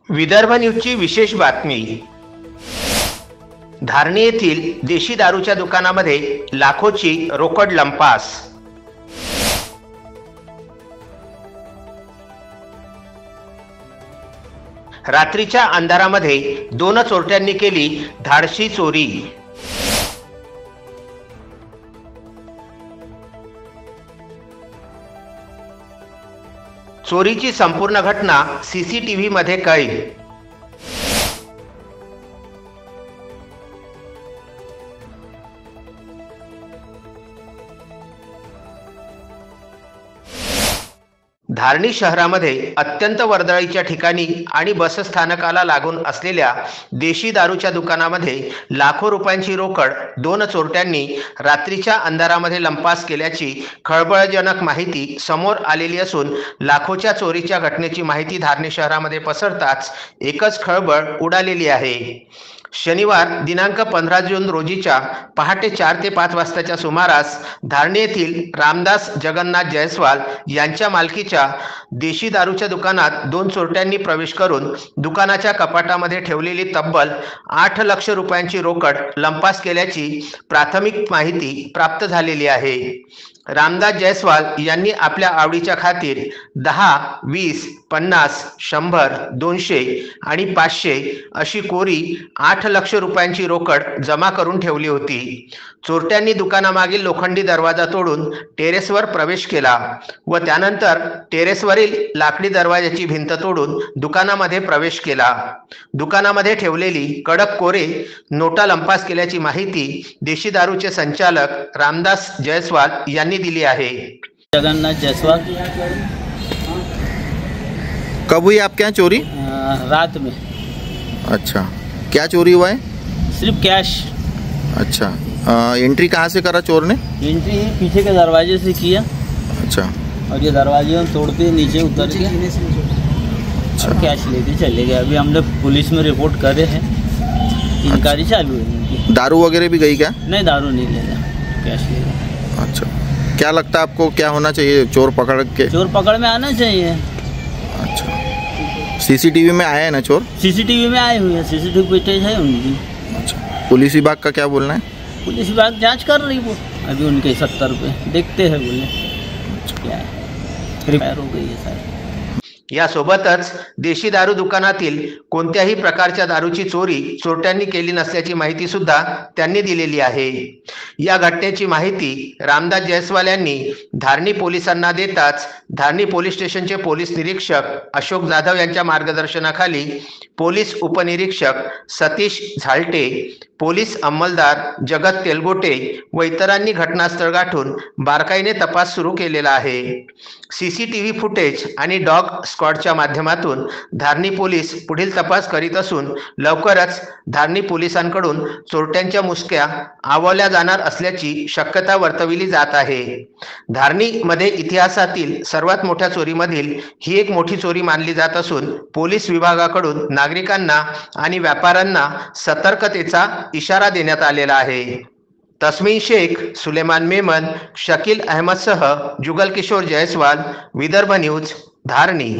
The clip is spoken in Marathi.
विदर्भ न्यूजची विशेष बातमी। धारणी येथील देशी दारूच्या दुकानामध्ये लाखोची रोकड लंपास। रात्रीच्या अंधारामध्ये दोन चोरट्यांनी केली धाडसी चोरी। चोरीची संपूर्ण घटना सीसीटीव्ही मध्ये कैद। धारणी शहरामध्ये अत्यंत वर्दळीच्या ठिकाणी आणि बसस्थानकाला लागून असलेल्या देशी दारूच्या दुकानामध्ये लाखो रुपयांची रोकड दोन चोरट्यांनी रात्रीच्या अंधारामध्ये लंपास केल्याची खळबळजनक माहिती समोर आलेली असून लाखोच्या चोरीच्या घटनेची माहिती धारणी शहरामध्ये पसरताच एकच खळबळ उडालेली आहे। शनिवार दिनांक 15 जून रोजीच्या पहाटे 4 ते 5 वाजताच्या सुमारास धारणी येथील रामदास जगन्नाथ जयस्वाल यांच्या मालकीच्या देशी दारूच्या दुकानात दोन चोरट्यांनी प्रवेश करून दुकानाच्या कपाटामध्ये ठेवलेली तब्बल 8 लाख रुपयांची रोकड लंपास केल्याची प्राथमिक माहिती प्राप्त झालेली आहे। रामदास जयस्वाल यांनी आपल्या आवडीच्या खातीर 10, 20, 50, 100, 200 आणि 500 अशी कोरी 8 लाख रुपयांची रोकड जमा करून ठेवली होती। चोरट्यांनी दुकानामागील लोखंडी दरवाजा तोडून टेरेसवर प्रवेश केला व त्यानंतर टेरेसवरील लाकडी दरवाजाची भिंत तोडून दुकानामध्ये प्रवेश केला। दुकानामध्ये ठेवलेली कडक कोरे नोटा लंपास केल्याची माहिती देशी दारूचे संचालक रामदास जयस्वाल यांनी दिली आहे। जगन्नाथ जयस्वाल। कब हुई आपके यहाँ चोरी? रात में। अच्छा, क्या चोरी हुआ है? सिर्फ कैश। अच्छा, एंट्री कहाँ से करा चोर ने? एंट्री पीछे के दरवाजे से किया। अच्छा, और ये दरवाजे हम तोड़ते नीचे उतर के और कैश लेके चले गए। अभी हमने पुलिस में रिपोर्ट करे हैं, इंक्वायरी चालू है इनकी। दारू वगैरह भी गई क्या? नहीं, दारू नहीं ले गया, कैश ले गया। अच्छा, क्या लगता है आपको क्या होना चाहिए? चोर पकड़ के? चोर पकड़ में आना चाहिए। अच्छा, सीसीटीवी में आया है ना चोर? सीसीटीवी में आए हुए हैं, सीसीटीवी फुटेज है उनकी। अच्छा, पुलिस विभाग का क्या बोलना है? पुलिस विभाग जांच कर रही, वो अभी उनके 70 रुपये देखते हैं, बोले क्या है, रिपेयर हो गई है सारी। यासोबतच देशी दारू दुकानातील कोणत्याही प्रकारच्या दारूची चोरी चोरट्यांनी केली नसल्याची माहिती सुद्धा त्यांनी दिलेली आहे। या घटनेची माहिती रामदास जयस्वाल यांनी धारणी पोलिसांना देताच धारणी पोलीस स्टेशनचे पोलीस निरीक्षक अशोक जाधव यांच्या मार्गदर्शनाखाली पोलीस उपनिरीक्षक सतीश झालटे, पोलीस अंमलदार जगत तेलगोटे व इतरांनी घटनास्थळ गाठून बारकाईने तपास सुरू केलेला आहे। सीसीटीव्ही फुटेज आणि डॉग स्क्वॉडच्या माध्यमातून धारणी पोलीस पुढील तपास करीत असून लवकरच धारणी पोलिसांकडून चोरट्यांच्या मुसक्या आवळल्या जाणार असल्याची शक्यता वर्तविली जात आहे। धारणी मध्ये इतिहासातील सर्वात मोठ्या चोरीमधील ही एक मोठी चोरी मानली जात असून पोलीस विभागाकडून नागरिकांना आणि व्यापाऱ्यांना सतर्कतेचा इशारा देण्यात आलेला आहे। तस्मीन शेख, सुलेमान मेमन, शकील अहमद सह जुगल किशोर जयस्वाल, विदर्भ न्यूज, धारणी।